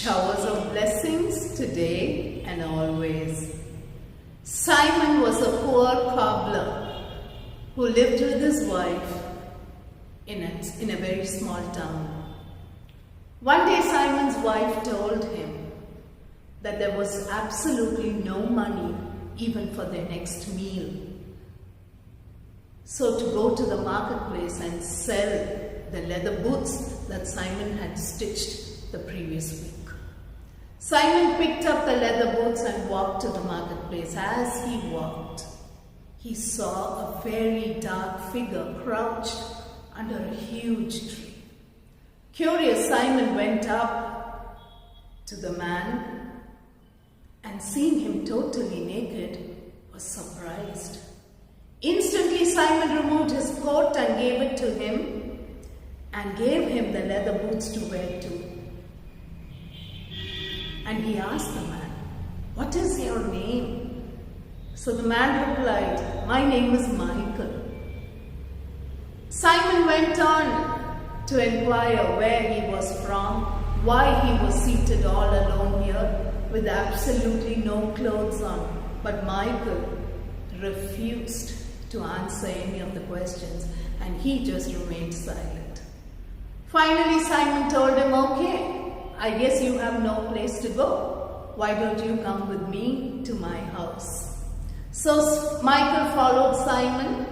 Showers of blessings today and always. Simon was a poor cobbler who lived with his wife in a very small town. One day Simon's wife told him that there was absolutely no money even for their next meal. So to go to the marketplace and sell the leather boots that Simon had stitched the previous week. Simon picked up the leather boots and walked to the marketplace. As he walked, he saw a very dark figure crouched under a huge tree. Curious, Simon went up to the man and seeing him totally naked, was surprised. Instantly, Simon removed his coat and gave it to him and gave him the leather boots to wear too. And he asked the man, "What is your name?" So the man replied, "My name is Michael." Simon went on to inquire where he was from, why he was seated all alone here with absolutely no clothes on. But Michael refused to answer any of the questions and he just remained silent. Finally, Simon told him, "Okay, I guess you have no place to go. Why don't you come with me to my house?" So Michael followed Simon,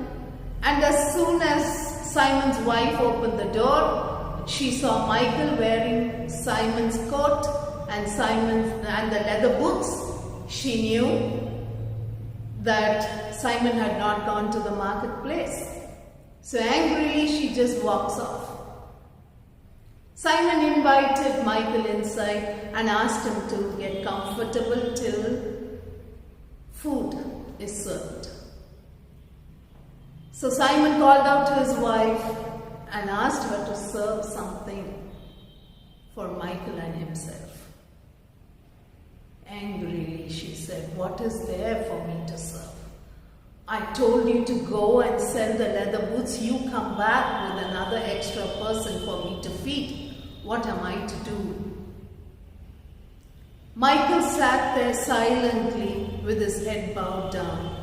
and as soon as Simon's wife opened the door, she saw Michael wearing Simon's coat and the leather boots. She knew that Simon had not gone to the marketplace. So angrily she just walks off. Simon invited Michael inside and asked him to get comfortable till food is served. So Simon called out to his wife and asked her to serve something for Michael and himself. Angrily she said, "What is there for me to serve? I told you to go and sell the leather boots. You come back with another extra person for me to feed. What am I to do?" Michael sat there silently with his head bowed down.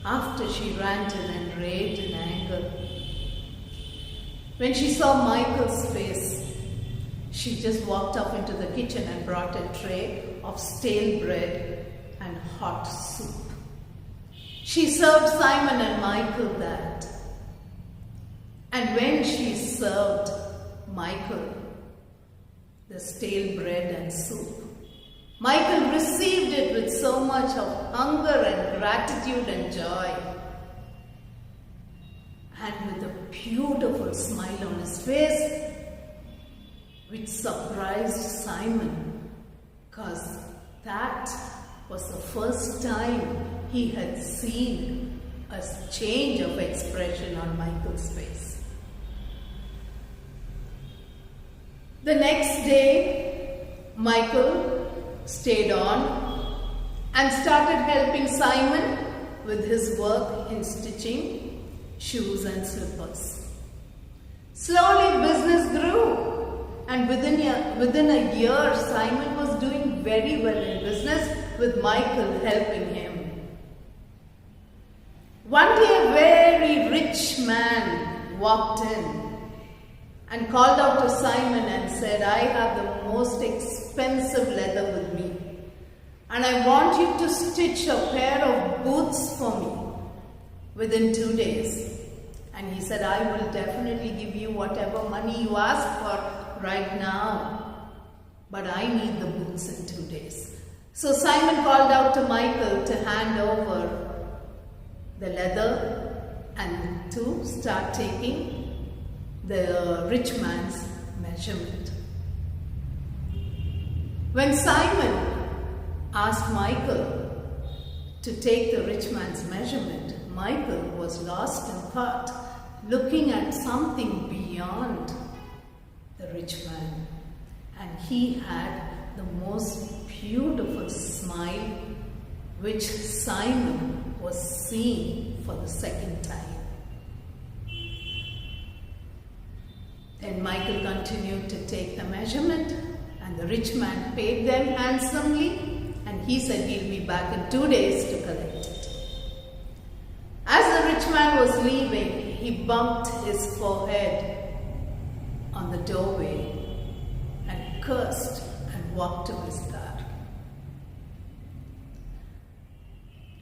After she ranted and raved in anger, when she saw Michael's face, she just walked up into the kitchen and brought a tray of stale bread and hot soup. She served Simon and Michael that. And when she served Michael the stale bread and soup, Michael received it with so much of hunger and gratitude and joy. And with a beautiful smile on his face, which surprised Simon, because that was the first time he had seen a change of expression on Michael's face. The next day, Michael stayed on and started helping Simon with his work in stitching shoes and slippers. Slowly business grew, and within a year Simon was doing very well in business with Michael helping him. One day a very rich man walked in and called out to Simon and said, "I have the most expensive leather with me and I want you to stitch a pair of boots for me within 2 days." And he said, "I will definitely give you whatever money you ask for right now, but I need the boots in 2 days." So Simon called out to Michael to hand over the leather and to start taking the rich man's measurement. When Simon asked Michael to take the rich man's measurement, Michael was lost in thought, looking at something beyond the rich man. And he had the most beautiful smile, which Simon was seeing for the second time. Then Michael continued to take the measurement And the rich man paid them handsomely, and he said he'll be back in 2 days to collect it. As the rich man was leaving, he bumped his forehead on the doorway and cursed and walked to his car.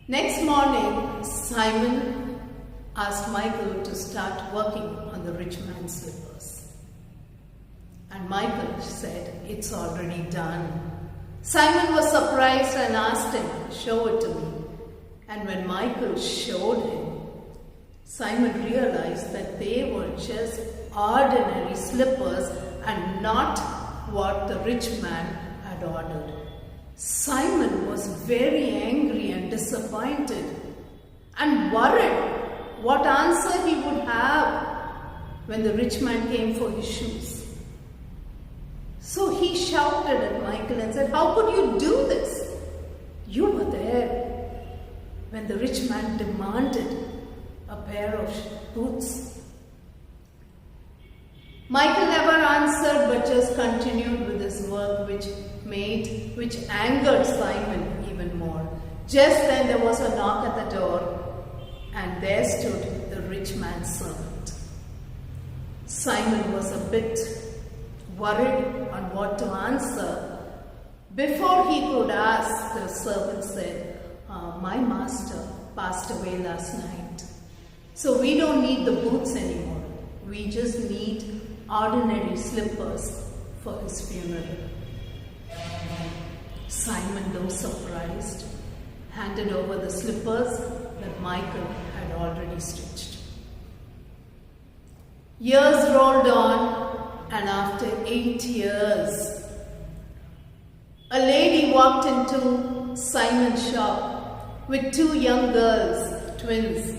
Next morning, Simon asked Michael to start working on the rich man's slippers. And Michael said, "It's already done." Simon was surprised and asked him, "Show it to me." And when Michael showed him, Simon realized that they were just ordinary slippers and not what the rich man had ordered. Simon was very angry and disappointed and worried what answer he would have when the rich man came for his shoes. So he shouted at Michael and said, "How could you do this? You were there when the rich man demanded a pair of boots." Michael never answered but just continued with his work, which angered Simon even more. Just then there was a knock at the door, and there stood the rich man's servant. Simon was a bit worried on what to answer. Before he could ask, the servant said, "My master passed away last night, so we don't need the boots anymore. We just need ordinary slippers for his funeral." Simon, though surprised, handed over the slippers that Michael had already stitched. Years rolled on, and after 8 years, a lady walked into Simon's shop with 2 young girls, twins,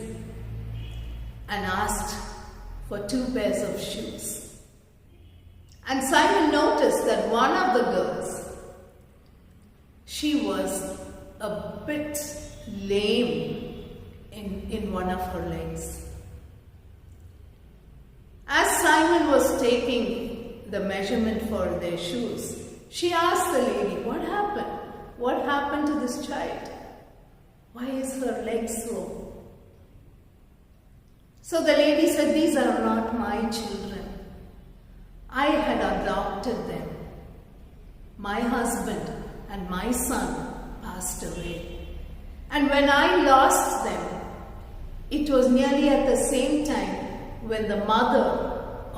and asked for 2 pairs of shoes. And Simon noticed that one of the girls, she was a bit lame in one of her legs. As Simon was taking the measurement for their shoes, she asked the lady, "What happened? What happened to this child? Why is her leg so?" So the lady said, "These are not my children. I had adopted them. My husband and my son passed away. And when I lost them, it was nearly at the same time when the mother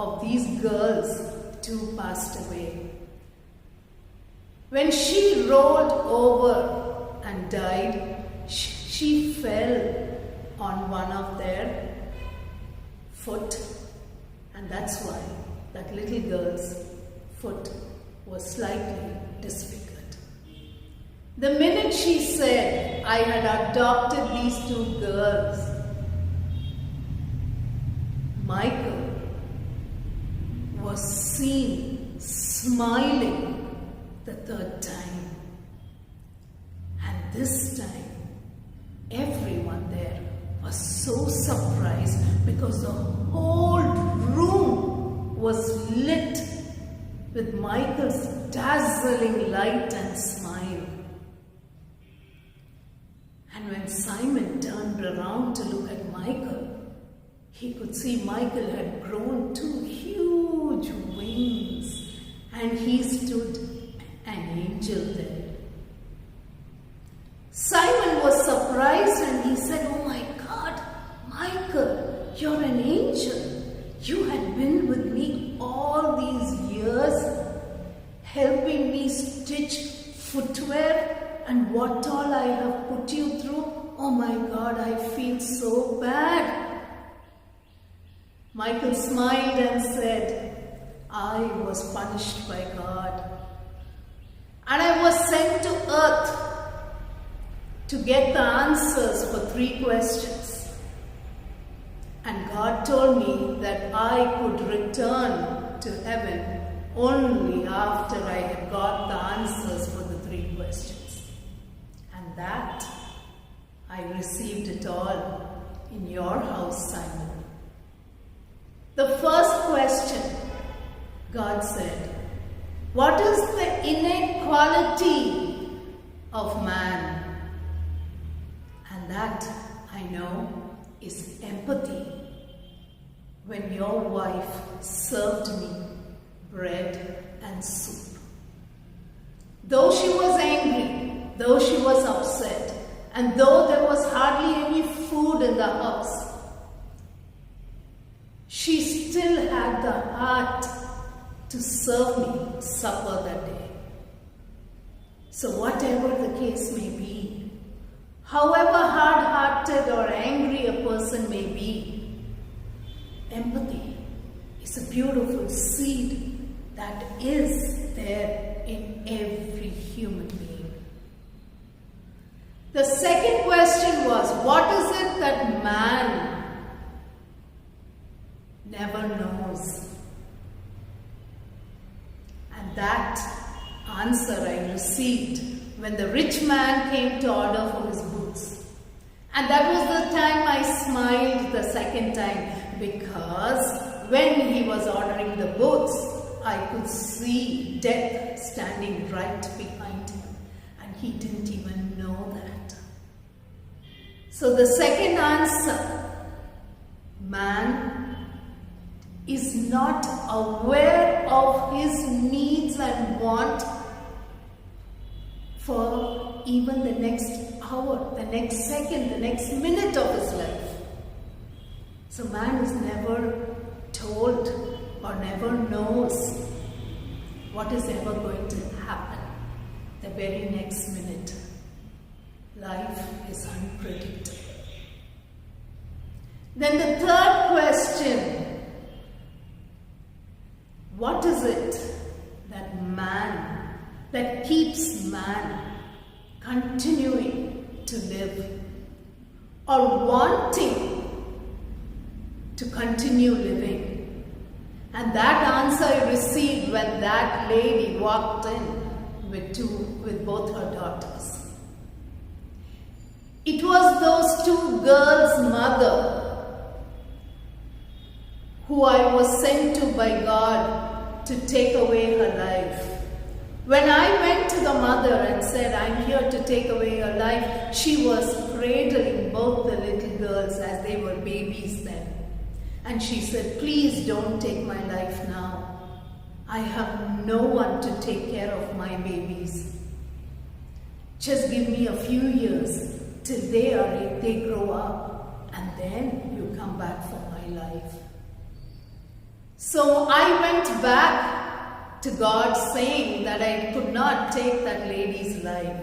of these girls too passed away. When she rolled over and died, she fell on one of their foot, and that's why that little girl's foot was slightly disfigured." The minute she said, "I had adopted these 2 girls," Michael was seen smiling the 3rd time. And this time, everyone there was so surprised because the whole room was lit with Michael's dazzling light and smile. And when Simon turned around to look at Michael, he could see Michael had grown 2 huge wings, and he stood an angel there. Simon was surprised and he said, "Oh my God, Michael, you're an angel. You had been with me all these years, helping me stitch footwear, and what all I have put you through. Oh my God, I feel so bad." Michael smiled and said, "I was punished by God, and I was sent to earth to get the answers for 3 questions. And God told me that I could return to heaven only after I had got the answers for the 3 questions. And that I received it all in your house, Simon. The first question, God said, What is the innate quality of man? And that, I know, is empathy. When your wife served me bread and soup, though she was angry, though she was upset, and though there was hardly any food in the house, she still had the heart to serve me supper that day. So whatever the case may be, however hard-hearted or angry a person may be, empathy is a beautiful seed that is there in every human being. The second question was, what is it that man never knows? And that answer I received when the rich man came to order for his boots. And that was the time I smiled the second time, because when he was ordering the boots, I could see death standing right behind him, and he didn't even know that. So the second answer, man is not aware of his needs and want for even the next hour, the next second, the next minute of his life. So man is never told or never knows what is ever going to happen the very next minute. Life is unpredictable. Then the third question, what is it that keeps man continuing to live or wanting to continue living? And that answer I received when that lady walked in with both her daughters. It was those two girls' mother who I was sent to by God to take away her life. When I went to the mother and said, I'm here to take away her life, she was cradling both the little girls as they were babies then. And she said, please don't take my life now. I have no one to take care of my babies. Just give me a few years till they grow up, and then you come back for my life. So I went back to God saying that I could not take that lady's life.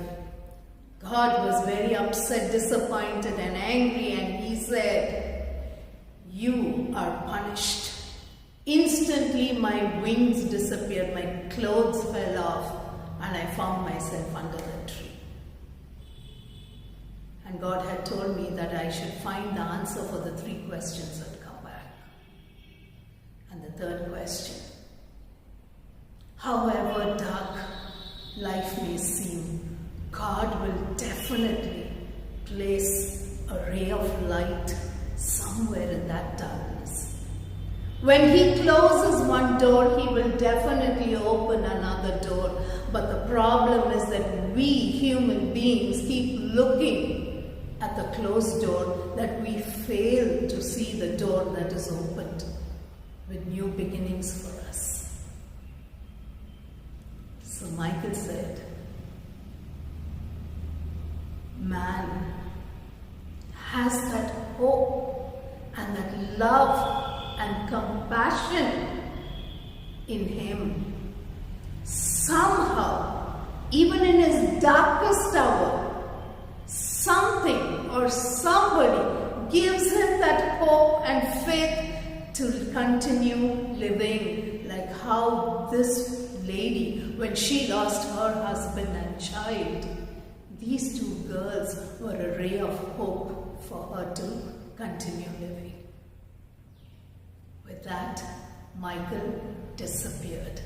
God was very upset, disappointed and angry, and he said, you are punished. Instantly my wings disappeared, my clothes fell off, and I found myself under the tree. And God had told me that I should find the answer for the three questions that come back. And the third question, however dark life may seem, God will definitely place a ray of light somewhere in that darkness. When he closes one door, he will definitely open another door. But the problem is that we human beings keep looking at the closed door, that we fail to see the door that is opened with new beginnings for us. So Michael said, man has that hope and that love and compassion in him. Somehow, even in his darkest hour, something or somebody gives him that hope and faith to continue living, like how this lady, when she lost her husband and child, these two girls were a ray of hope for her to continue living. With that, Michael disappeared.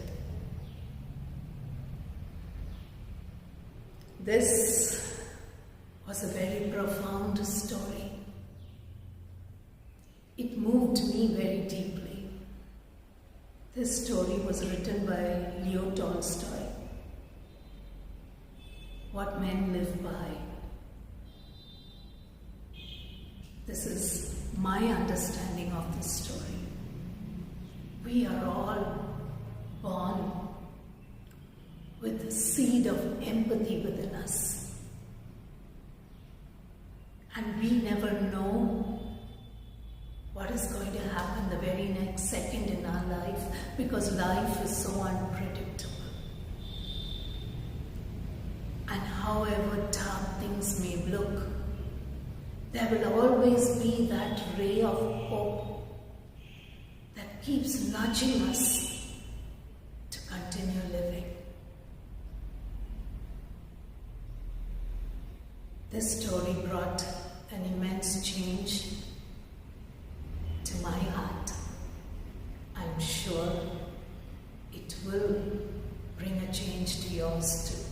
This was a very profound story. It moved me very deeply. This story was written by Leo Tolstoy. What Men Live By. This is my understanding of this story. We are all born with the seed of empathy within us. And we never know what is going to happen the very next second in our life, because life is so unpredictable. And however dark things may look, there will always be that ray of hope that keeps nudging us to continue living. This story brought an immense change to my heart. I'm sure it will bring a change to yours too.